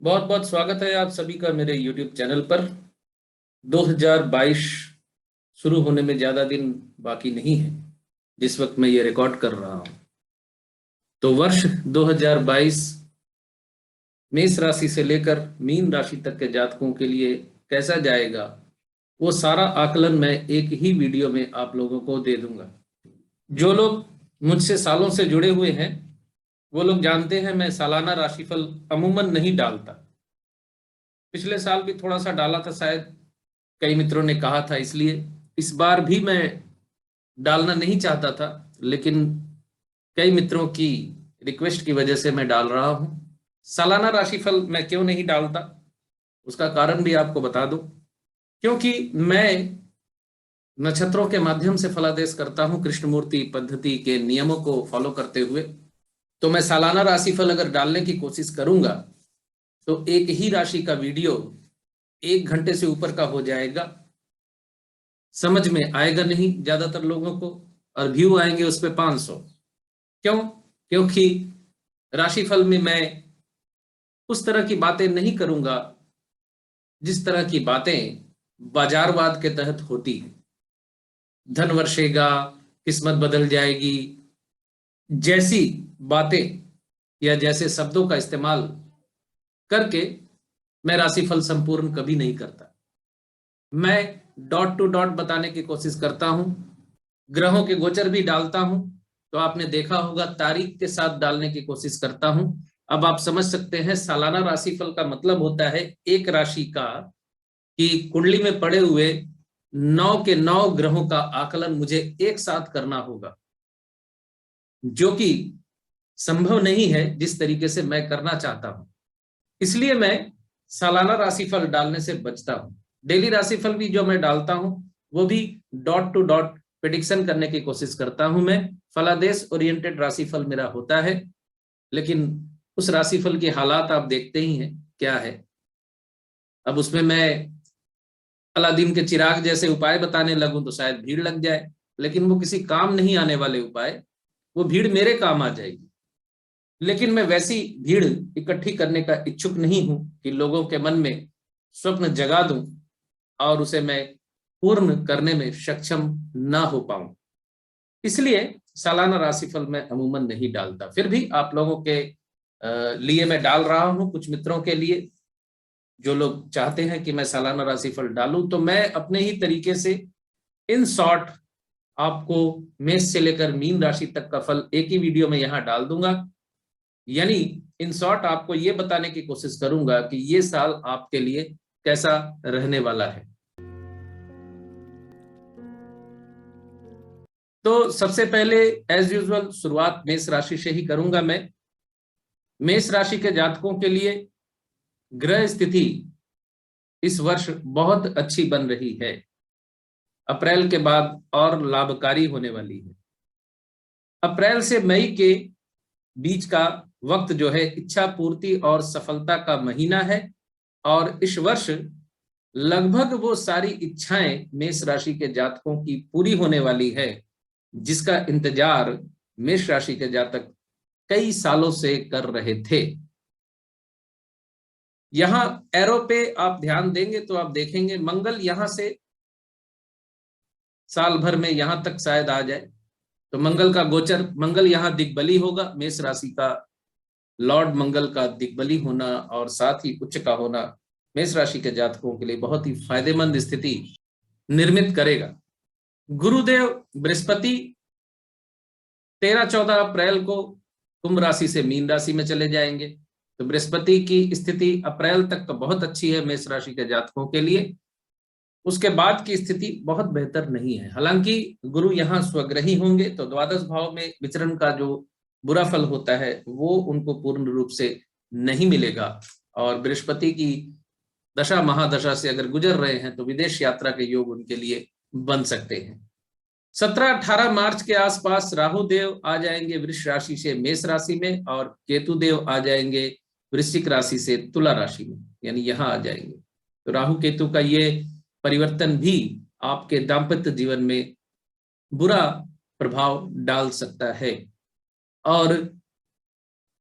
बहुत बहुत स्वागत है आप सभी का मेरे YouTube चैनल पर। 2022 शुरू होने में ज़्यादा दिन बाकी नहीं है जिस वक्त मैं ये रिकॉर्ड कर रहा हूँ। तो वर्ष 2022 मेष राशि से लेकर मीन राशि तक के जातकों के लिए कैसा जाएगा, वो सारा आकलन मैं एक ही वीडियो में आप लोगों को दे दूंगा। जो लोग मुझसे सालों से जुड़े हुए हैं वो लोग जानते हैं मैं सालाना राशिफल अमूमन नहीं डालता। पिछले साल भी थोड़ा सा डाला था, शायद कई मित्रों ने कहा था, इसलिए इस बार भी मैं डालना नहीं चाहता था, लेकिन कई मित्रों की रिक्वेस्ट की वजह से मैं डाल रहा हूं। सालाना राशिफल मैं क्यों नहीं डालता, उसका कारण भी आपको बता दूं। क्योंकि मैं नक्षत्रों के माध्यम से फलादेश करता हूं, कृष्णमूर्ति पद्धति के नियमों को फॉलो करते हुए। तो मैं सालाना राशिफल अगर डालने की कोशिश करूंगा तो एक ही राशि का वीडियो 1 घंटे से ऊपर का हो जाएगा, समझ में आएगा नहीं ज्यादातर लोगों को, और व्यू आएंगे उस पे 500। क्यों? क्योंकि राशिफल में मैं उस तरह की बातें नहीं करूंगा जिस तरह की बातें बाजारवाद के तहत होती है। धन वर्षेगा, किस्मत बदल जाएगी जैसी बातें या जैसे शब्दों का इस्तेमाल करके मैं राशिफल संपूर्ण कभी नहीं करता। मैं डॉट टू डॉट बताने की कोशिश करता हूं, ग्रहों के गोचर भी डालता हूं। तो आपने देखा होगा तारीख के साथ डालने की कोशिश करता हूं। अब आप समझ सकते हैं सालाना राशिफल का मतलब होता है एक राशि का कि कुंडली में पड़े हुए 9 के 9 ग्रहों का आकलन मुझे एक साथ करना होगा, जो कि संभव नहीं है जिस तरीके से मैं करना चाहता हूं। इसलिए मैं सालाना राशिफल डालने से बचता हूं। डेली राशिफल भी जो मैं डालता हूं वो भी डॉट टू डॉट प्रेडिक्शन करने की कोशिश करता हूं। मैं फलादेश ओरिएंटेड राशिफल मेरा होता है, लेकिन उस राशिफल की हालात आप देखते ही हैं क्या है। अब उसमें मैं अलादीन के चिराग जैसे उपाय बताने लगूं तो शायद भीड़ लग जाए, लेकिन वो किसी काम नहीं आने वाले उपाय, वो भीड़ मेरे काम आ जाएगी। लेकिन मैं वैसी भीड़ इकट्ठी करने का इच्छुक नहीं हूं कि लोगों के मन में स्वप्न जगा दूं और उसे मैं पूर्ण करने में सक्षम ना हो पाऊं। इसलिए सालाना राशिफल मैं अमूमन नहीं डालता। फिर भी आप लोगों के लिए मैं डाल रहा हूं, कुछ मित्रों के लिए जो लोग चाहते हैं कि मैं सालाना राशिफल डालूं। तो मैं अपने ही तरीके से इन शॉर्ट आपको मेष से लेकर मीन राशि तक का फल एक ही वीडियो में यहां डाल दूंगा। यानी इन शॉर्ट आपको ये बताने की कोशिश करूंगा कि ये साल आपके लिए कैसा रहने वाला है। तो सबसे पहले एज यूजुअल शुरुआत मेष राशि से ही करूंगा मैं। मेष राशि के जातकों के लिए ग्रह स्थिति इस वर्ष बहुत अच्छी बन रही है, अप्रैल के बाद और लाभकारी होने वाली है। अप्रैल से मई के बीच का वक्त जो है इच्छा पूर्ति और सफलता का महीना है, और इस वर्ष लगभग वो सारी इच्छाएं मेष राशि के जातकों की पूरी होने वाली है जिसका इंतजार मेष राशि के जातक कई सालों से कर रहे थे। यहां एरो पे आप ध्यान देंगे तो आप देखेंगे मंगल यहां से साल भर में यहां तक शायद आ जाए। तो मंगल का गोचर, मंगल यहां दिग्बली होगा। मेष राशि का लॉर्ड मंगल का दिग्बली होना और साथ ही उच्च का होना मेष राशि के जातकों के लिए बहुत ही फायदेमंद स्थिति निर्मित करेगा। गुरुदेव बृहस्पति 13-14 अप्रैल को कुंभ राशि से मीन राशि में चले जाएंगे। तो बृहस्पति की स्थिति अप्रैल तक तो बहुत अच्छी है मेष राशि के जातकों के लिए। उसके बाद की स्थिति बहुत बेहतर नहीं है। हालांकि गुरु यहाँ स्वग्रही होंगे तो द्वादश भाव में विचरण का जो बुरा फल होता है वो उनको पूर्ण रूप से नहीं मिलेगा। और बृहस्पति की दशा महादशा से अगर गुजर रहे हैं तो विदेश यात्रा के योग उनके लिए बन सकते हैं। 17-18 मार्च के आसपास राहु देव आ जाएंगे वृष राशि से मेष राशि में, और केतु देव आ जाएंगे वृश्चिक राशि से तुला राशि में, यानी यहां आ जाएंगे। तो राहु केतु का ये परिवर्तन भी आपके दाम्पत्य जीवन में बुरा प्रभाव डाल सकता है, और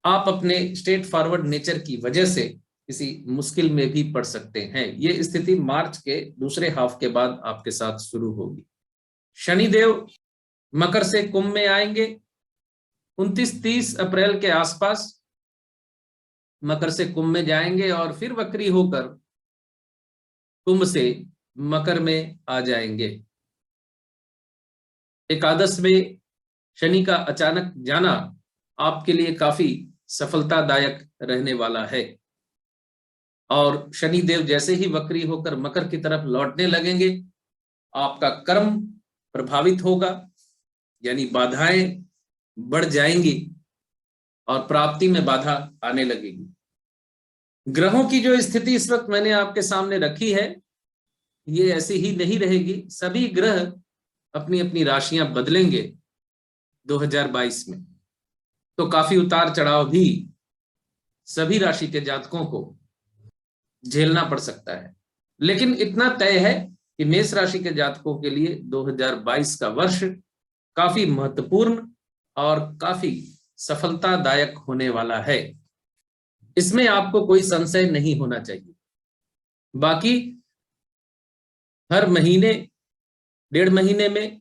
आप अपने स्ट्रेट फॉरवर्ड नेचर की वजह से किसी मुश्किल में भी पड़ सकते हैं। ये स्थिति मार्च के दूसरे हाफ के बाद आपके साथ शुरू होगी। शनिदेव मकर से कुंभ में आएंगे 29-30 अप्रैल के आसपास, मकर से कुंभ में जाएंगे और फिर वक्री होकर कुंभ से मकर में आ जाएंगे। एकादश में शनि का अचानक जाना आपके लिए काफी सफलतादायक रहने वाला है। और शनि देव जैसे ही वक्री होकर मकर की तरफ लौटने लगेंगे, आपका कर्म प्रभावित होगा, यानी बाधाएं बढ़ जाएंगी और प्राप्ति में बाधा आने लगेगी। ग्रहों की जो स्थिति इस वक्त मैंने आपके सामने रखी है, ये ऐसी ही नहीं रहेगी। सभी ग्रह अपनी अपनी राशियां बदलेंगे 2022 में। तो काफी उतार चढ़ाव भी सभी राशि के जातकों को झेलना पड़ सकता है। लेकिन इतना तय है कि मेष राशि के जातकों के लिए 2022 का वर्ष काफी महत्वपूर्ण और काफी सफलतादायक होने वाला है। इसमें आपको कोई संशय नहीं होना चाहिए। बाकी हर महीने, 1.5 महीने में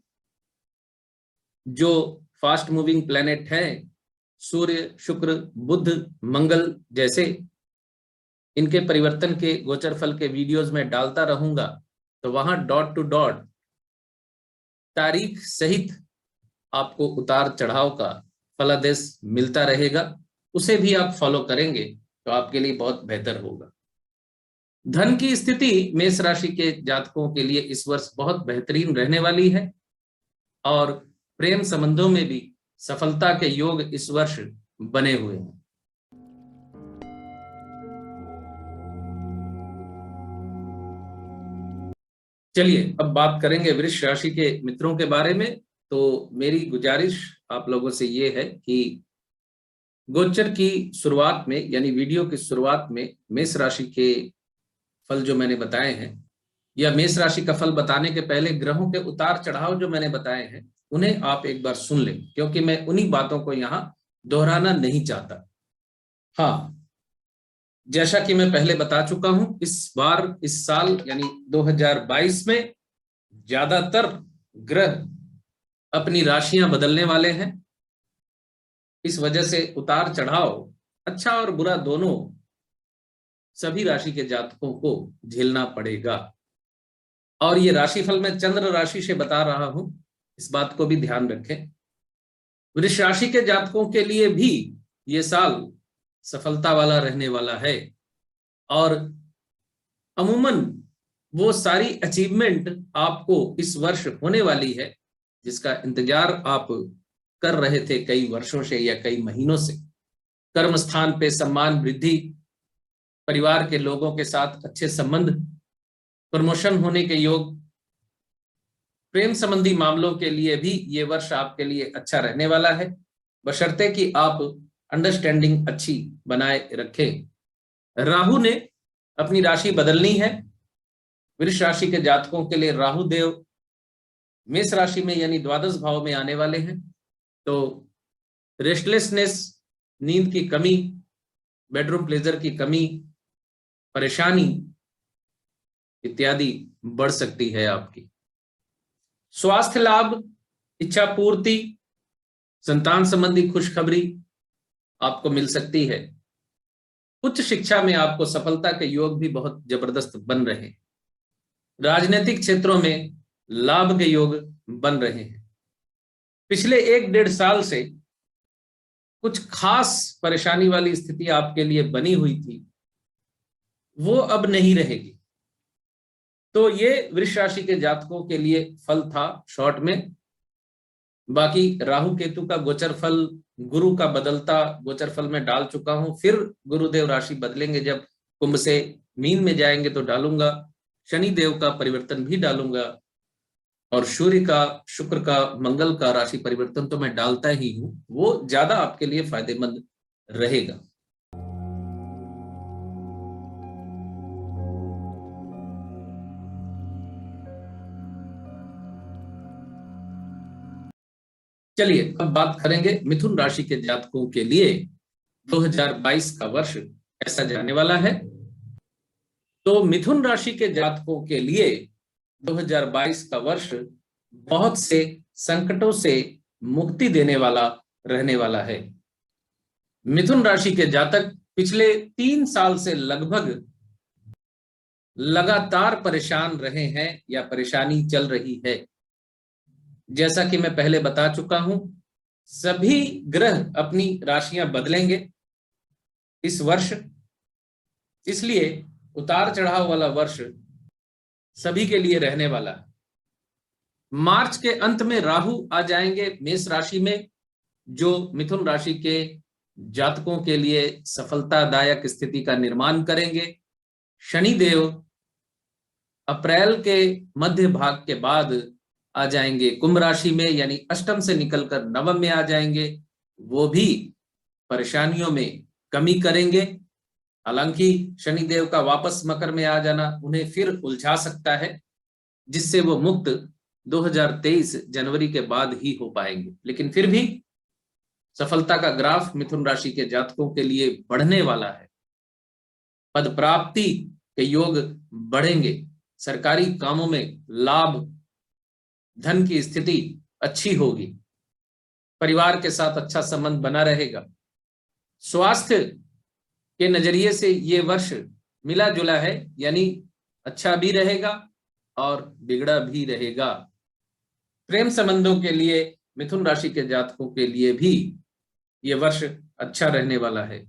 जो फास्ट मूविंग प्लैनेट है, सूर्य, शुक्र, बुध, मंगल जैसे, इनके परिवर्तन के गोचर फल के वीडियोस में डालता रहूंगा। तो वहां डॉट टू डॉट तारीख सहित आपको उतार चढ़ाव का फलादेश मिलता रहेगा। उसे भी आप फॉलो करेंगे तो आपके लिए बहुत बेहतर होगा। धन की स्थिति मेष राशि के जातकों के लिए इस वर्ष बहुत बेहतरीन रहने वाली है और प्रेम संबंधों में भी सफलता के योग इस वर्ष बने हुए हैं। चलिए अब बात करेंगे वृष राशि के मित्रों के बारे में। तो मेरी गुजारिश आप लोगों से ये है कि गोचर की शुरुआत में, यानी वीडियो की शुरुआत में, मेष राशि के फल जो मैंने बताए हैं, या मेष राशि का फल बताने के पहले ग्रहों के उतार चढ़ाव जो मैंने बताए हैं, उन्हें आप एक बार सुन लें, क्योंकि मैं उन्हीं बातों को यहां दोहराना नहीं चाहता। हाँ, जैसा कि मैं पहले बता चुका हूं, इस बार, इस साल यानी 2022 में ज्यादातर ग्रह अपनी राशियां बदलने वाले हैं। इस वजह से उतार चढ़ाव, अच्छा और बुरा दोनों, सभी राशि के जातकों को झेलना पड़ेगा। और ये राशिफल मैं चंद्र राशि से बता रहा हूं, इस बात को भी ध्यान रखें। वृष राशि के जातकों के लिए भी ये साल सफलता वाला रहने वाला है और अमूमन वो सारी अचीवमेंट आपको इस वर्ष होने वाली है जिसका इंतजार आप कर रहे थे कई वर्षों से या कई महीनों से। कर्म स्थान पे सम्मान वृद्धि, परिवार के लोगों के साथ अच्छे संबंध, प्रमोशन होने के योग, प्रेम संबंधी मामलों के लिए भी ये वर्ष आपके लिए अच्छा रहने वाला है, बशर्ते कि आप अंडरस्टैंडिंग अच्छी बनाए रखें। राहु ने अपनी राशि बदलनी है। वृष राशि के जातकों के लिए राहु देव मेष राशि में यानी द्वादश भाव में आने वाले हैं। तो रेस्टलेसनेस, नींद की कमी, बेडरूम प्लेजर की कमी, परेशानी इत्यादि बढ़ सकती है आपकी। स्वास्थ्य लाभ, इच्छा पूर्ति, संतान संबंधी खुशखबरी आपको मिल सकती है। उच्च शिक्षा में आपको सफलता के योग भी बहुत जबरदस्त बन रहे हैं। राजनीतिक क्षेत्रों में लाभ के योग बन रहे हैं। पिछले 1-1.5 साल से कुछ खास परेशानी वाली स्थिति आपके लिए बनी हुई थी, वो अब नहीं रहेगी। तो ये वृष राशि के जातकों के लिए फल था शॉर्ट में। बाकी राहु केतु का गोचर फल, गुरु का बदलता गोचर फल में डाल चुका हूं। फिर गुरुदेव राशि बदलेंगे, जब कुंभ से मीन में जाएंगे तो डालूंगा। शनि देव का परिवर्तन भी डालूंगा और सूर्य का, शुक्र का, मंगल का राशि परिवर्तन तो मैं डालता ही हूं, वो ज्यादा आपके लिए फायदेमंद रहेगा। चलिए अब बात करेंगे मिथुन राशि के जातकों के लिए 2022 का वर्ष कैसा जाने वाला है। तो मिथुन राशि के जातकों के लिए 2022 का वर्ष बहुत से संकटों से मुक्ति देने वाला रहने वाला है। मिथुन राशि के जातक पिछले 3 साल से लगभग लगातार परेशान रहे हैं या परेशानी चल रही है। जैसा कि मैं पहले बता चुका हूं, सभी ग्रह अपनी राशियां बदलेंगे इस वर्ष, इसलिए उतार चढ़ाव वाला वर्ष सभी के लिए रहने वाला है। मार्च के अंत में राहु आ जाएंगे मेष राशि में, जो मिथुन राशि के जातकों के लिए सफलतादायक स्थिति का निर्माण करेंगे। शनिदेव अप्रैल के मध्य भाग के बाद आ जाएंगे कुंभ राशि में, यानी अष्टम से निकलकर नवम में आ जाएंगे। वो भी परेशानियों में कमी करेंगे। हालांकि शनिदेव का वापस मकर में आ जाना उन्हें फिर उलझा सकता है, जिससे वो मुक्त 2023 जनवरी के बाद ही हो पाएंगे। लेकिन फिर भी सफलता का ग्राफ मिथुन राशि के जातकों के लिए बढ़ने वाला है। पद प्राप्ति के योग बढ़ेंगे, सरकारी कामों में लाभ, धन की स्थिति अच्छी होगी, परिवार के साथ अच्छा संबंध बना रहेगा। स्वास्थ्य के नजरिए से ये वर्ष मिला जुला है, यानी अच्छा भी रहेगा और बिगड़ा भी रहेगा। प्रेम संबंधों के लिए मिथुन राशि के जातकों के लिए भी ये वर्ष अच्छा रहने वाला है।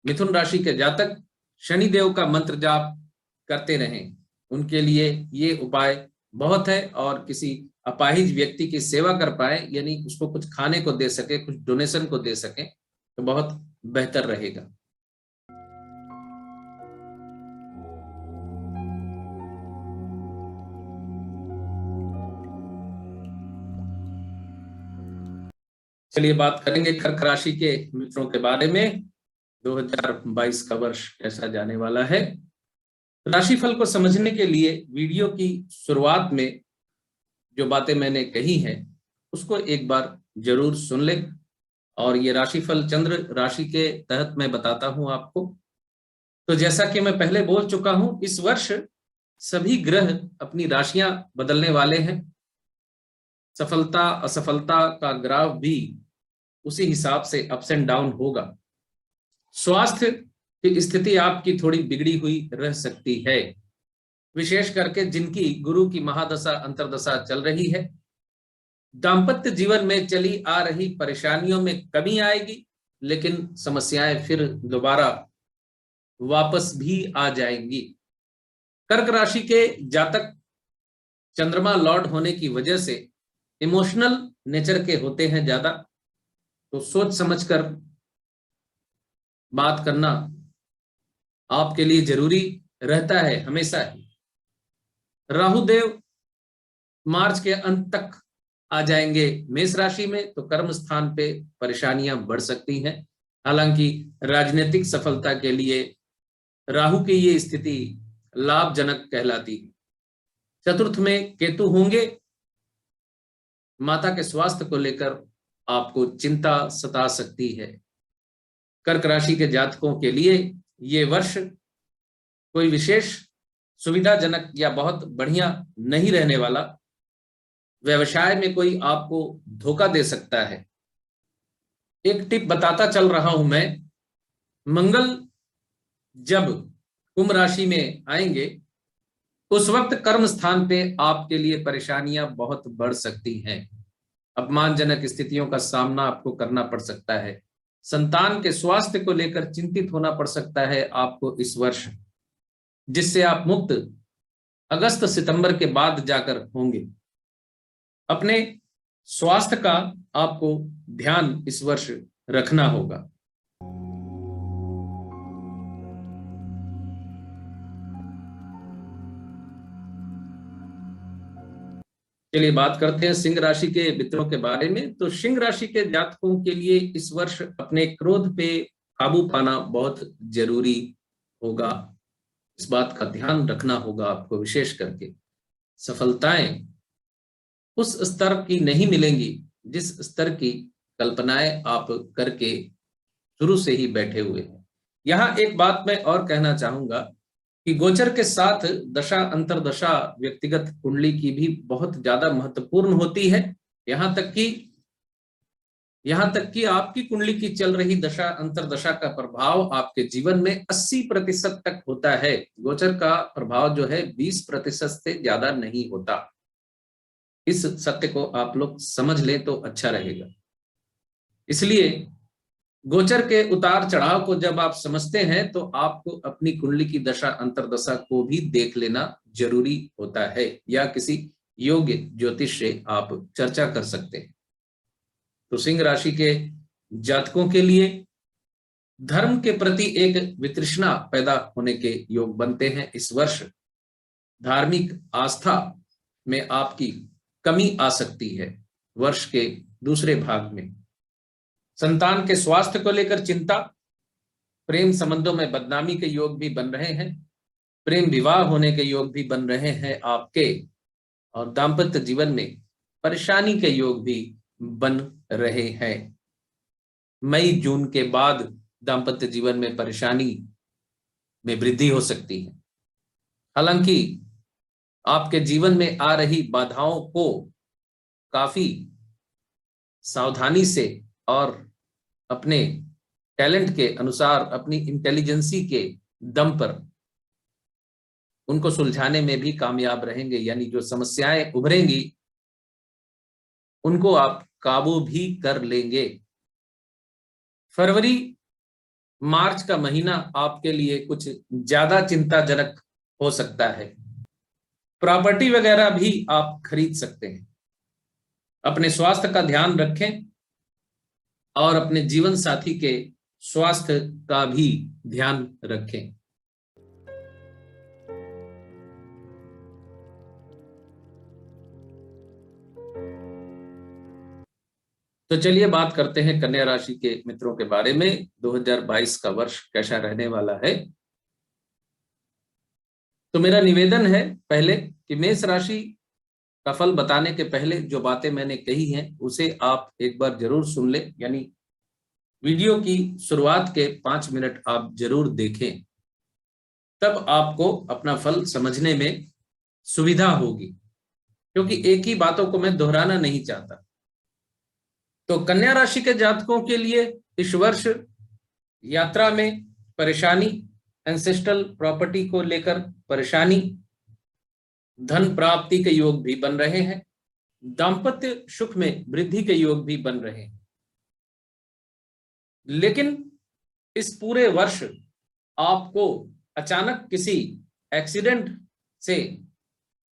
मिथुन राशि के जातक शनिदेव का मंत्र जाप करते रहें, उनके लिए ये उपाय बहुत है। और किसी अपाहिज व्यक्ति की सेवा कर पाए, यानी उसको कुछ खाने को दे सके, कुछ डोनेशन को दे सके, तो बहुत बेहतर रहेगा। चलिए बात करेंगे कर्क राशि के मित्रों के बारे में। 2022 का वर्ष कैसा जाने वाला है। राशिफल को समझने के लिए वीडियो की शुरुआत में जो बातें मैंने कही हैं उसको एक बार जरूर सुन लें। और ये राशिफल चंद्र राशि के तहत मैं बताता हूं आपको। तो जैसा कि मैं पहले बोल चुका हूं, इस वर्ष सभी ग्रह अपनी राशियां बदलने वाले हैं। सफलता असफलता का ग्राफ भी उसी हिसाब से अप्स एंड डाउन होगा। स्वास्थ्य की स्थिति आपकी थोड़ी बिगड़ी हुई रह सकती है, विशेष करके जिनकी गुरु की महादशा अंतरदशा चल रही है। दाम्पत्य जीवन में चली आ रही परेशानियों में कमी आएगी, लेकिन समस्याएं फिर दोबारा वापस भी आ जाएंगी। कर्क राशि के जातक चंद्रमा लॉर्ड होने की वजह से इमोशनल नेचर के होते हैं ज्यादा, तो सोच समझकर बात करना आपके लिए जरूरी रहता है हमेशा ही। राहुदेव मार्च के अंत तक आ जाएंगे मेष राशि में, तो कर्म स्थान पे परेशानियां बढ़ सकती हैं। हालांकि राजनीतिक सफलता के लिए राहु की ये स्थिति लाभजनक कहलाती है। चतुर्थ में केतु होंगे, माता के स्वास्थ्य को लेकर आपको चिंता सता सकती है। कर्क राशि के जातकों के लिए ये वर्ष कोई विशेष सुविधाजनक या बहुत बढ़िया नहीं रहने वाला। व्यवसाय में कोई आपको धोखा दे सकता है। एक टिप बताता चल रहा हूं मैं, मंगल जब कुंभ राशि में आएंगे उस वक्त कर्म स्थान पे आपके लिए परेशानियां बहुत बढ़ सकती हैं। अपमानजनक स्थितियों का सामना आपको करना पड़ सकता है। संतान के स्वास्थ्य को लेकर चिंतित होना पड़ सकता है आपको इस वर्ष, जिससे आप मुक्त अगस्त सितंबर के बाद जाकर होंगे। अपने स्वास्थ्य का आपको ध्यान इस वर्ष रखना होगा। चलिए बात करते हैं सिंह राशि के मित्रों के बारे में। तो सिंह राशि के जातकों के लिए इस वर्ष अपने क्रोध पे काबू पाना बहुत जरूरी होगा। इस बात का ध्यान रखना होगा आपको। विशेष करके सफलताएं उस स्तर की नहीं मिलेंगी जिस स्तर की कल्पनाएं आप करके शुरू से ही बैठे हुए हैं। यहाँ एक बात मैं और कहना चाहूंगा कि गोचर के साथ दशा अंतरदशा व्यक्तिगत कुंडली की भी बहुत ज्यादा महत्वपूर्ण होती है। यहां तक कि आपकी कुंडली की चल रही दशा अंतरदशा का प्रभाव आपके जीवन में 80% तक होता है। गोचर का प्रभाव जो है 20% से ज्यादा नहीं होता। इस सत्य को आप लोग समझ लें तो अच्छा रहेगा। इसलिए गोचर के उतार चढ़ाव को जब आप समझते हैं तो आपको अपनी कुंडली की दशा अंतरदशा को भी देख लेना जरूरी होता है, या किसी योग्य ज्योतिष से आप चर्चा कर सकते हैं। तो सिंह राशि के जातकों के लिए धर्म के प्रति एक वितृष्णा पैदा होने के योग बनते हैं। इस वर्ष धार्मिक आस्था में आपकी कमी आ सकती है। वर्ष के दूसरे भाग में संतान के स्वास्थ्य को लेकर चिंता, प्रेम संबंधों में बदनामी के योग भी बन रहे हैं, प्रेम विवाह होने के योग भी बन रहे हैं आपके, और दाम्पत्य जीवन में परेशानी के योग भी बन रहे हैं। मई जून के बाद दाम्पत्य जीवन में परेशानी में वृद्धि हो सकती है। हालांकि आपके जीवन में आ रही बाधाओं को काफी सावधानी से और अपने टैलेंट के अनुसार, अपनी इंटेलिजेंसी के दम पर उनको सुलझाने में भी कामयाब रहेंगे। यानी जो समस्याएं उभरेंगी उनको आप काबू भी कर लेंगे। फरवरी मार्च का महीना आपके लिए कुछ ज्यादा चिंताजनक हो सकता है। प्रॉपर्टी वगैरह भी आप खरीद सकते हैं। अपने स्वास्थ्य का ध्यान रखें और अपने जीवन साथी के स्वास्थ्य का भी ध्यान रखें। तो चलिए बात करते हैं कन्या राशि के मित्रों के बारे में। 2022 का वर्ष कैसा रहने वाला है। तो मेरा निवेदन है पहले कि मेष राशि का फल बताने के पहले जो बातें मैंने कही हैं उसे आप एक बार जरूर सुन लें। यानी वीडियो की शुरुआत के 5 मिनट आप जरूर देखें, तब आपको अपना फल समझने में सुविधा होगी, क्योंकि एक ही बातों को मैं दोहराना नहीं चाहता। तो कन्या राशि के जातकों के लिए इस वर्ष यात्रा में परेशानी, एंसेस्ट्रल प्रॉपर्टी को लेकर परेशानी, धन प्राप्ति के योग भी बन रहे हैं, दाम्पत्य सुख में वृद्धि के योग भी बन रहे हैं। लेकिन इस पूरे वर्ष आपको अचानक किसी एक्सीडेंट से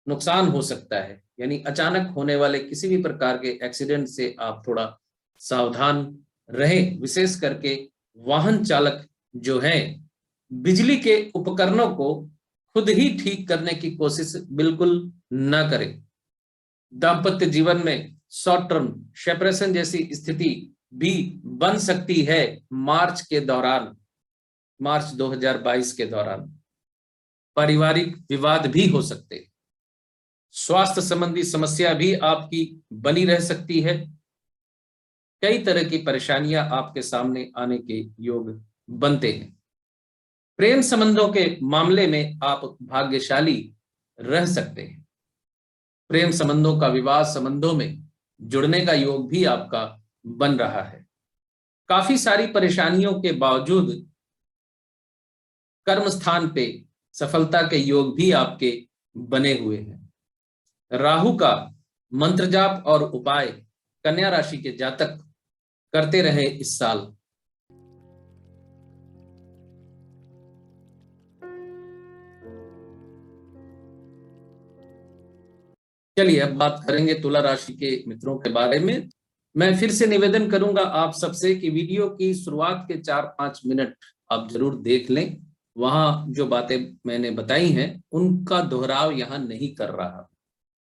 नुकसान हो सकता है। यानी अचानक होने वाले किसी भी प्रकार के एक्सीडेंट से आप थोड़ा सावधान रहें। विशेष करके वाहन चालक जो है बिजली के उपकरणों को खुद ही ठीक करने की कोशिश बिल्कुल न करें। दाम्पत्य जीवन में शॉर्ट टर्म सेपरेशन जैसी स्थिति भी बन सकती है मार्च 2022 के दौरान। पारिवारिक विवाद भी हो सकते हैं। स्वास्थ्य संबंधी समस्या भी आपकी बनी रह सकती है। कई तरह की परेशानियां आपके सामने आने के योग बनते हैं। प्रेम संबंधों के मामले में आप भाग्यशाली रह सकते हैं। प्रेम संबंधों का विवाह संबंधों में जुड़ने का योग भी आपका बन रहा है। काफी सारी परेशानियों के बावजूद कर्म स्थान पे सफलता के योग भी आपके बने हुए हैं। राहु का मंत्र जाप और उपाय कन्या राशि के जातक करते रहे इस साल। चलिए अब बात करेंगे तुला राशि के मित्रों के बारे में। मैं फिर से निवेदन करूंगा आप सबसे कि वीडियो की शुरुआत के 4-5 मिनट आप जरूर देख लें। वहां जो बातें मैंने बताई हैं उनका दोहराव यहां नहीं कर रहा।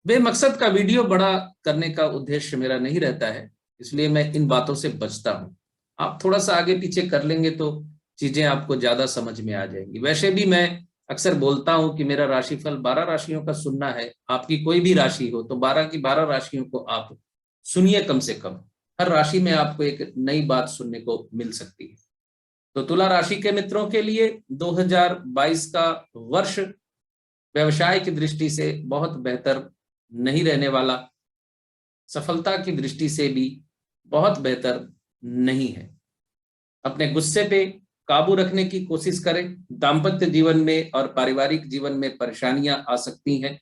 बेमकसद का वीडियो बड़ा करने का उद्देश्य मेरा नहीं रहता है, इसलिए मैं इन बातों से बचता हूं। आप थोड़ा सा आगे पीछे कर लेंगे तो चीजें आपको ज्यादा समझ में आ जाएंगी। वैसे भी मैं अक्सर बोलता हूं कि मेरा राशिफल 12 राशियों का सुनना है। आपकी कोई भी राशि हो तो 12 की 12 राशियों को आप सुनिए कम से कम। हर राशि में आपको एक नई बात सुनने को मिल सकती है। तो तुला राशि के मित्रों के लिए 2022 का वर्ष व्यवसाय की दृष्टि से बहुत बेहतर नहीं रहने वाला, सफलता की दृष्टि से भी बहुत बेहतर नहीं है। अपने गुस्से पे काबू रखने की कोशिश करें। दाम्पत्य जीवन में और पारिवारिक जीवन में परेशानियां आ सकती हैं,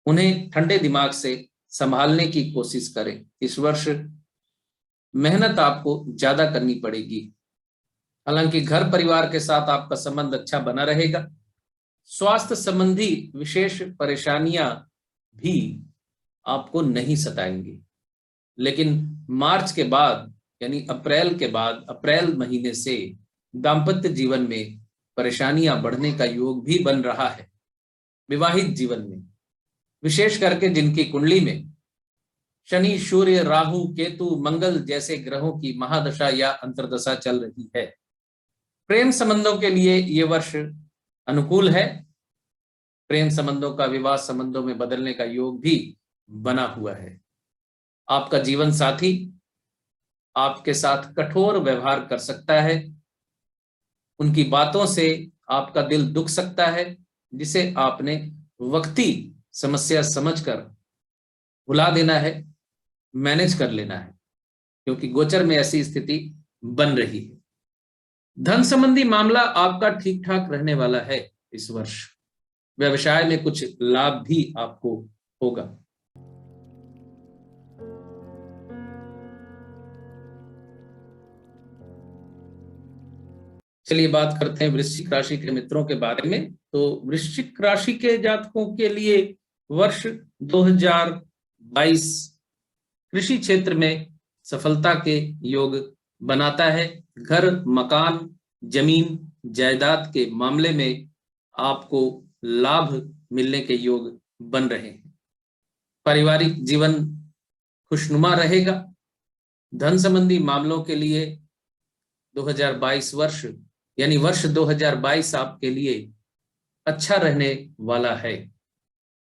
उन्हें ठंडे दिमाग से संभालने की कोशिश करें। इस वर्ष मेहनत आपको ज्यादा करनी पड़ेगी। हालांकि घर परिवार के साथ आपका संबंध अच्छा बना रहेगा। स्वास्थ्य संबंधी विशेष परेशानियां भी आपको नहीं सताएंगी, लेकिन मार्च के बाद यानी अप्रैल के बाद, अप्रैल महीने से दाम्पत्य जीवन में परेशानियां बढ़ने का योग भी बन रहा है। विवाहित जीवन में विशेष करके जिनकी कुंडली में शनि, सूर्य, राहु, केतु, मंगल जैसे ग्रहों की महादशा या अंतर्दशा चल रही है, प्रेम संबंधों के लिए ये वर्ष अनुकूल है। प्रेम संबंधों का विवाह संबंधों में बदलने का योग भी बना हुआ है। आपका जीवन साथी आपके साथ कठोर व्यवहार कर सकता है, उनकी बातों से आपका दिल दुख सकता है, जिसे आपने वक्ती समस्या समझकर भुला देना है, मैनेज कर लेना है, क्योंकि गोचर में ऐसी स्थिति बन रही है। धन संबंधी मामला आपका ठीक ठाक रहने वाला है इस वर्ष। व्यवसाय में कुछ लाभ भी आपको होगा। चलिए बात करते हैं वृश्चिक राशि के मित्रों के बारे में। तो वृश्चिक राशि के जातकों के लिए वर्ष 2022 कृषि क्षेत्र में सफलता के योग बनाता है। घर, मकान, जमीन, जायदाद के मामले में आपको लाभ मिलने के योग बन रहे हैं। पारिवारिक जीवन खुशनुमा रहेगा। धन संबंधी मामलों के लिए 2022 वर्ष यानी वर्ष 2022 आपके लिए अच्छा रहने वाला है।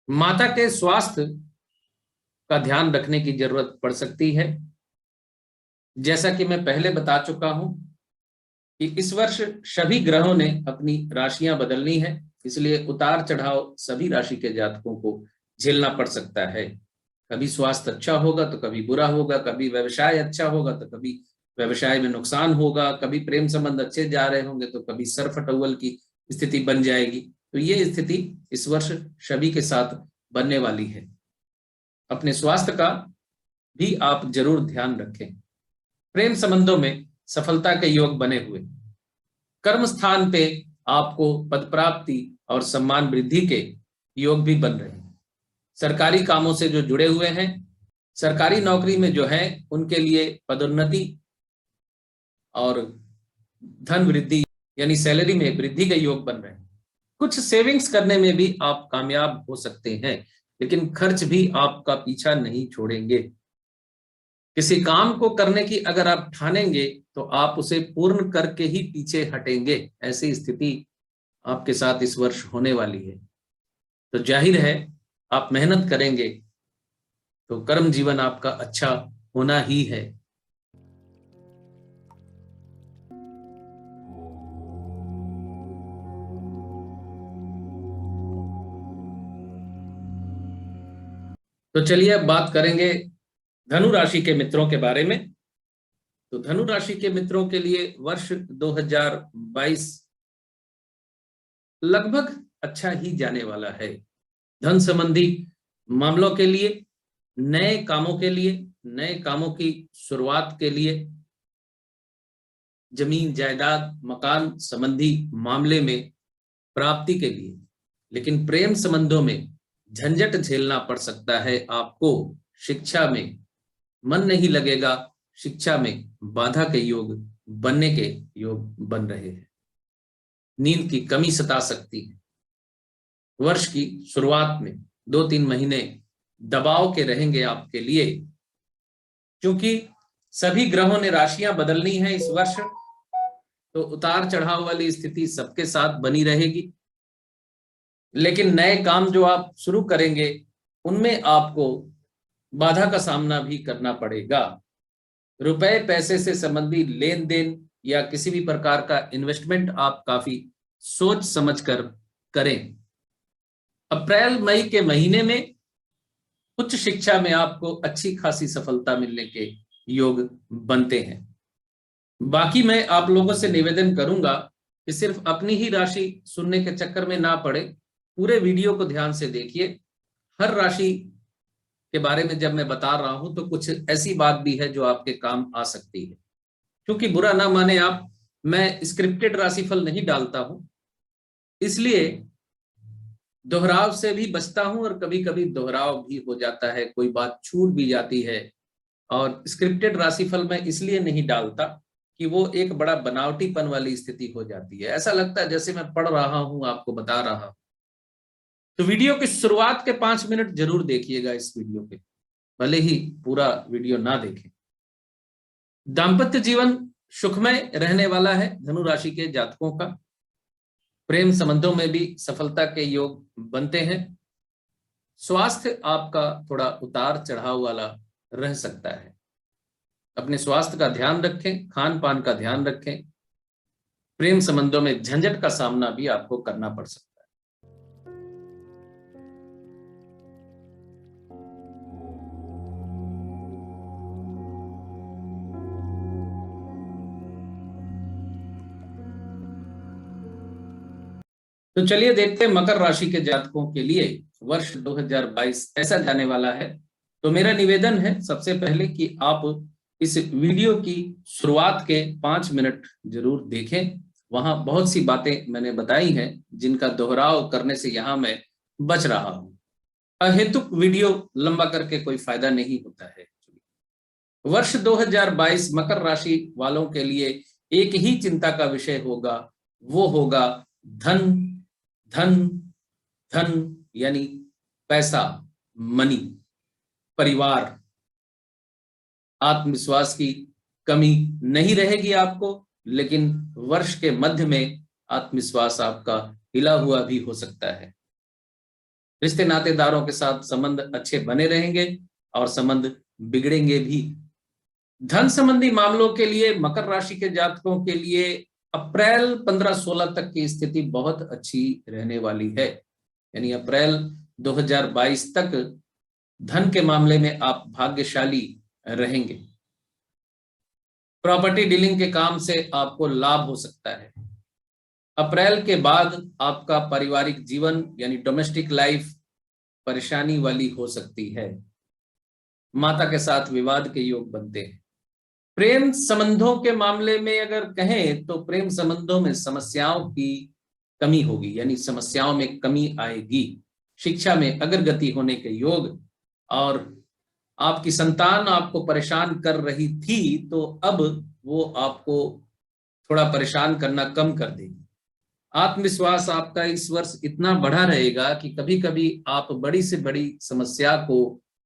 माता के स्वास्थ्य का ध्यान रखने की जरूरत पड़ सकती है। जैसा कि मैं पहले बता चुका हूं कि इस वर्ष सभी ग्रहों ने अपनी राशियां बदलनी है, इसलिए उतार चढ़ाव सभी राशि के जातकों को झेलना पड़ सकता है। कभी स्वास्थ्य अच्छा होगा तो कभी बुरा होगा, कभी व्यवसाय अच्छा होगा तो कभी व्यवसाय में नुकसान होगा, कभी प्रेम संबंध अच्छे जा रहे होंगे तो कभी सर फटौल की स्थिति बन जाएगी। तो ये स्थिति इस वर्ष सभी के साथ बनने वाली है। अपने स्वास्थ्य का भी आप जरूर ध्यान रखें। प्रेम संबंधों में सफलता के योग बने हुए। कर्म स्थान पे आपको पद प्राप्ति और सम्मान वृद्धि के योग भी बन रहे हैं। सरकारी कामों से जो जुड़े हुए हैं, सरकारी नौकरी में जो है, उनके लिए पदोन्नति और धन वृद्धि यानी सैलरी में वृद्धि के योग बन रहे हैं। कुछ सेविंग्स करने में भी आप कामयाब हो सकते हैं, लेकिन खर्च भी आपका पीछा नहीं छोड़ेंगे। किसी काम को करने की अगर आप ठानेंगे तो आप उसे पूर्ण करके ही पीछे हटेंगे। ऐसी स्थिति आपके साथ इस वर्ष होने वाली है। तो जाहिर है आप मेहनत करेंगे तो कर्म जीवन आपका अच्छा होना ही है। तो चलिए अब बात करेंगे धनु राशि के मित्रों के बारे में। तो धनु राशि के मित्रों के लिए वर्ष 2022 लगभग अच्छा ही जाने वाला है। धन संबंधी मामलों के लिए, नए कामों के लिए, नए कामों की शुरुआत के लिए, जमीन जायदाद मकान संबंधी मामले में प्राप्ति के लिए। लेकिन प्रेम संबंधों में झंझट झेलना पड़ सकता है आपको। शिक्षा में मन नहीं लगेगा, शिक्षा में बाधा के योग बनने के योग बन रहे हैं। नींद की कमी सता सकती है। वर्ष की शुरुआत में 2-3 महीने दबाव के रहेंगे आपके लिए, क्योंकि सभी ग्रहों ने राशियां बदलनी है इस वर्ष। तो उतार चढ़ाव वाली स्थिति सबके साथ बनी रहेगी। लेकिन नए काम जो आप शुरू करेंगे उनमें आपको बाधा का सामना भी करना पड़ेगा। रुपए पैसे से संबंधी लेन देन या किसी भी प्रकार का इन्वेस्टमेंट आप काफी सोच समझकर करें। अप्रैल मई के महीने में उच्च शिक्षा में आपको अच्छी खासी सफलता मिलने के योग बनते हैं। बाकी मैं आप लोगों से निवेदन करूंगा कि सिर्फ अपनी ही राशि सुनने के चक्कर में ना पड़े, पूरे वीडियो को ध्यान से देखिए। हर राशि के बारे में जब मैं बता रहा हूं तो कुछ ऐसी बात भी है जो आपके काम आ सकती है। क्योंकि बुरा ना माने आप, मैं स्क्रिप्टेड राशिफल नहीं डालता हूं, इसलिए दोहराव से भी बचता हूं और कभी कभी दोहराव भी हो जाता है, कोई बात छूट भी जाती है। और स्क्रिप्टेड राशिफल मैं इसलिए नहीं डालता कि वो एक बड़ा बनावटीपन वाली स्थिति हो जाती है, ऐसा लगता है जैसे मैं पढ़ रहा हूं, आपको बता रहा हूं। तो वीडियो की शुरुआत के 5 मिनट जरूर देखिएगा इस वीडियो के, भले ही पूरा वीडियो ना देखें। दाम्पत्य जीवन सुखमय रहने वाला है धनु राशि के जातकों का। प्रेम संबंधों में भी सफलता के योग बनते हैं। स्वास्थ्य आपका थोड़ा उतार चढ़ाव वाला रह सकता है। अपने स्वास्थ्य का ध्यान रखें, खान पान का ध्यान रखें। प्रेम संबंधों में झंझट का सामना भी आपको करना पड़ सकता है। तो चलिए देखते हैं मकर राशि के जातकों के लिए वर्ष 2022 ऐसा जाने वाला है। तो मेरा निवेदन है सबसे पहले कि आप इस वीडियो की शुरुआत के 5 मिनट जरूर देखें। वहां बहुत सी बातें मैंने बताई हैं जिनका दोहराव करने से यहां मैं बच रहा हूं। अहेतुक वीडियो लंबा करके कोई फायदा नहीं होता है। वर्ष 2022 मकर राशि वालों के लिए एक ही चिंता का विषय होगा, वो होगा धन धन धन, यानी पैसा, मनी, परिवार। आत्मविश्वास की कमी नहीं रहेगी आपको, लेकिन वर्ष के मध्य में आत्मविश्वास आपका हिला हुआ भी हो सकता है। रिश्ते नातेदारों के साथ संबंध अच्छे बने रहेंगे और संबंध बिगड़ेंगे भी। धन संबंधी मामलों के लिए मकर राशि के जातकों के लिए अप्रैल 15-16 तक की स्थिति बहुत अच्छी रहने वाली है। यानी अप्रैल 2022 तक धन के मामले में आप भाग्यशाली रहेंगे। प्रॉपर्टी डीलिंग के काम से आपको लाभ हो सकता है। अप्रैल के बाद आपका पारिवारिक जीवन यानी डोमेस्टिक लाइफ परेशानी वाली हो सकती है। माता के साथ विवाद के योग बनते हैं। प्रेम संबंधों के मामले में अगर कहें तो प्रेम संबंधों में समस्याओं की कमी होगी, यानी समस्याओं में कमी आएगी। शिक्षा में अग्रगति होने के योग, और आपकी संतान आपको परेशान कर रही थी तो अब वो आपको थोड़ा परेशान करना कम कर देगी। आत्मविश्वास आपका इस वर्ष इतना बढ़ा रहेगा कि कभी कभी आप बड़ी से बड़ी समस्या को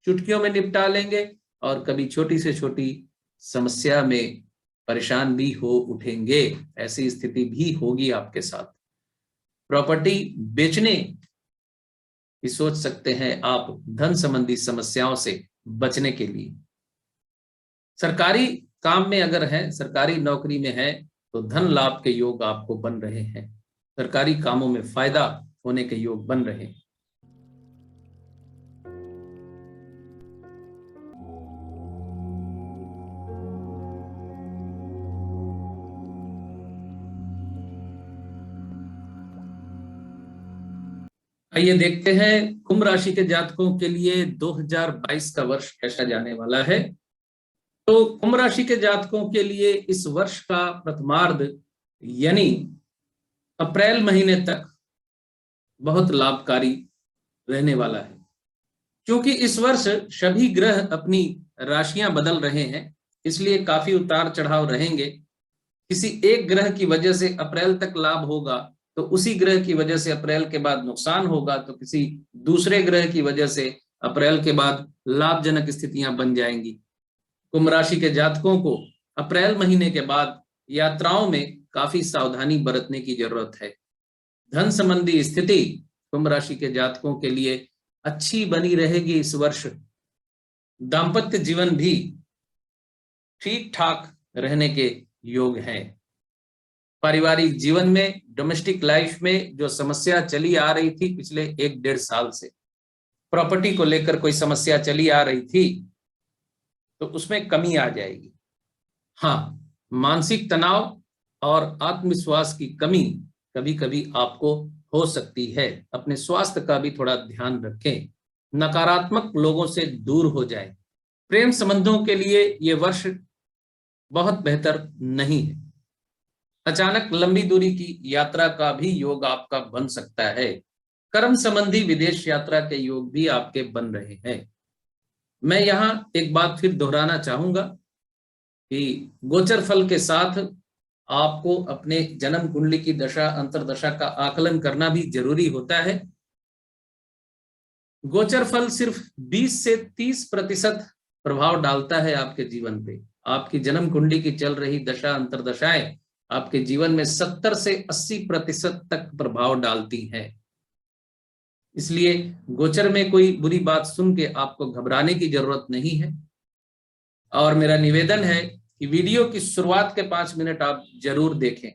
चुटकियों में निपटा लेंगे और कभी छोटी से छोटी समस्या में परेशान भी हो उठेंगे। ऐसी स्थिति भी होगी आपके साथ। प्रॉपर्टी बेचने की सोच सकते हैं आप धन संबंधी समस्याओं से बचने के लिए। सरकारी काम में अगर है, सरकारी नौकरी में है, तो धन लाभ के योग आपको बन रहे हैं। सरकारी कामों में फायदा होने के योग बन रहे हैं। आइए देखते हैं कुंभ राशि के जातकों के लिए 2022 का वर्ष कैसा जाने वाला है। तो कुंभ राशि के जातकों के लिए इस वर्ष का प्रथमार्ध यानी अप्रैल महीने तक बहुत लाभकारी रहने वाला है। क्योंकि इस वर्ष सभी ग्रह अपनी राशियां बदल रहे हैं, इसलिए काफी उतार चढ़ाव रहेंगे। किसी एक ग्रह की वजह से अप्रैल तक लाभ होगा तो उसी ग्रह की वजह से अप्रैल के बाद नुकसान होगा, तो किसी दूसरे ग्रह की वजह से अप्रैल के बाद लाभजनक स्थितियां बन जाएंगी। कुंभ राशि के जातकों को अप्रैल महीने के बाद यात्राओं में काफी सावधानी बरतने की जरूरत है। धन संबंधी स्थिति कुंभ राशि के जातकों के लिए अच्छी बनी रहेगी इस वर्ष। दाम्पत्य जीवन भी ठीक ठाक रहने के योग हैं। पारिवारिक जीवन में, डोमेस्टिक लाइफ में जो समस्या चली आ रही थी पिछले 1-1.5 साल से, प्रॉपर्टी को लेकर कोई समस्या चली आ रही थी, तो उसमें कमी आ जाएगी। हाँ, मानसिक तनाव और आत्मविश्वास की कमी कभी कभी आपको हो सकती है। अपने स्वास्थ्य का भी थोड़ा ध्यान रखें। नकारात्मक लोगों से दूर हो जाएं। प्रेम संबंधों के लिए ये वर्ष बहुत बेहतर नहीं है। अचानक लंबी दूरी की यात्रा का भी योग आपका बन सकता है। कर्म संबंधी विदेश यात्रा के योग भी आपके बन रहे हैं। मैं यहां एक बात फिर दोहराना चाहूंगा कि गोचर फल के साथ आपको अपने जन्म कुंडली की दशा अंतरदशा का आकलन करना भी जरूरी होता है। गोचर फल सिर्फ 20 से 30% प्रभाव डालता है आपके जीवन पे। आपकी जन्म कुंडली की चल रही दशा अंतरदशाएं आपके जीवन में 70 से 80% तक प्रभाव डालती हैं। इसलिए गोचर में कोई बुरी बात सुन के आपको घबराने की जरूरत नहीं है। और मेरा निवेदन है कि वीडियो की शुरुआत के 5 मिनट आप जरूर देखें।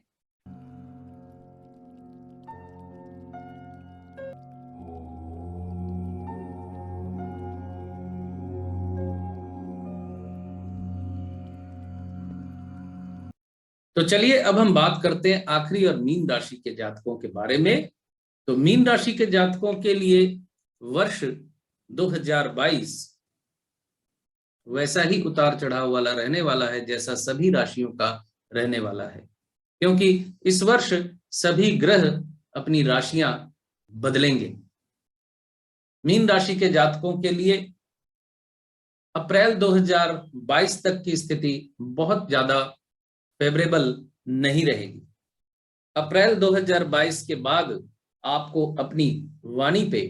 तो चलिए अब हम बात करते हैं आखिरी और मीन राशि के जातकों के बारे में। तो मीन राशि के जातकों के लिए वर्ष 2022 वैसा ही उतार चढ़ाव वाला रहने वाला है जैसा सभी राशियों का रहने वाला है, क्योंकि इस वर्ष सभी ग्रह अपनी राशियां बदलेंगे। मीन राशि के जातकों के लिए अप्रैल 2022 तक की स्थिति बहुत ज्यादा फेवरेबल नहीं रहेगी। अप्रैल 2022 के बाद आपको अपनी वाणी पे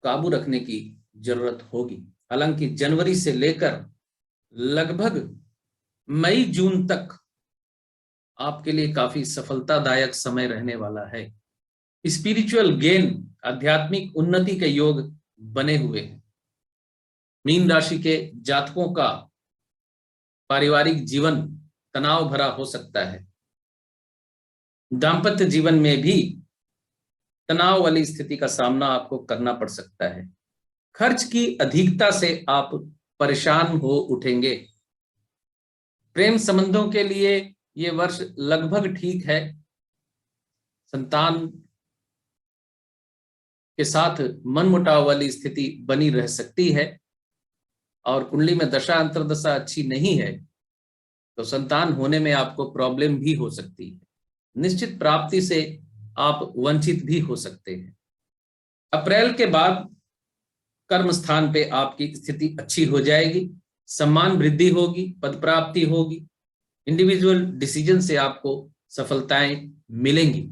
काबू रखने की जरूरत होगी। हालांकि जनवरी से लेकर लगभग मई जून तक आपके लिए काफी सफलतादायक समय रहने वाला है। स्पिरिचुअल गेन, आध्यात्मिक उन्नति के योग बने हुए हैं। मीन राशि के जातकों का पारिवारिक जीवन तनाव भरा हो सकता है। दाम्पत्य जीवन में भी तनाव वाली स्थिति का सामना आपको करना पड़ सकता है। खर्च की अधिकता से आप परेशान हो उठेंगे। प्रेम संबंधों के लिए ये वर्ष लगभग ठीक है। संतान के साथ मनमुटाव वाली स्थिति बनी रह सकती है और कुंडली में दशा अंतरदशा अच्छी नहीं है तो संतान होने में आपको प्रॉब्लम भी हो सकती है। निश्चित प्राप्ति से आप वंचित भी हो सकते हैं। अप्रैल के बाद कर्म स्थान पे आपकी स्थिति अच्छी हो जाएगी। सम्मान वृद्धि होगी, पद प्राप्ति होगी। इंडिविजुअल डिसीजन से आपको सफलताएं मिलेंगी।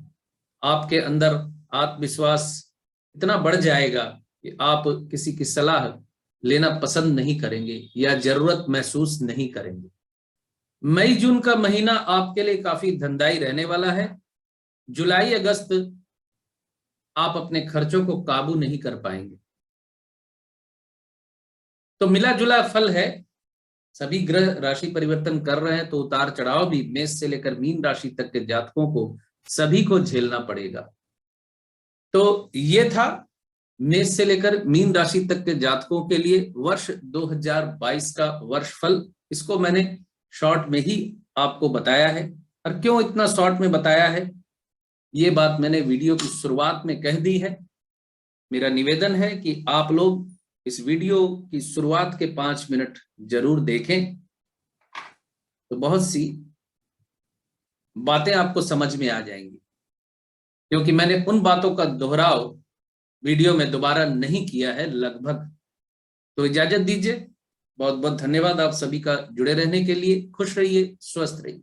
आपके अंदर आत्मविश्वास इतना बढ़ जाएगा कि आप किसी की सलाह लेना पसंद नहीं करेंगे या जरूरत महसूस नहीं करेंगे। मई जून का महीना आपके लिए काफी धनदायी रहने वाला है। जुलाई अगस्त आप अपने खर्चों को काबू नहीं कर पाएंगे। तो मिला जुला फल है। सभी ग्रह राशि परिवर्तन कर रहे हैं तो उतार चढ़ाव भी मेष से लेकर मीन राशि तक के जातकों को सभी को झेलना पड़ेगा। तो ये था मेष से लेकर मीन राशि तक के जातकों के लिए वर्ष 2022 का वर्ष फल। इसको मैंने शॉर्ट में ही आपको बताया है। और क्यों इतना शॉर्ट में बताया है, ये बात मैंने वीडियो की शुरुआत में कह दी है। मेरा निवेदन है कि आप लोग इस वीडियो की शुरुआत के 5 मिनट जरूर देखें, तो बहुत सी बातें आपको समझ में आ जाएंगी, क्योंकि मैंने उन बातों का दोहराव वीडियो में दोबारा नहीं किया है लगभग। तो इजाजत दीजिए। बहुत बहुत धन्यवाद आप सभी का जुड़े रहने के लिए। खुश रहिए, स्वस्थ रहिए।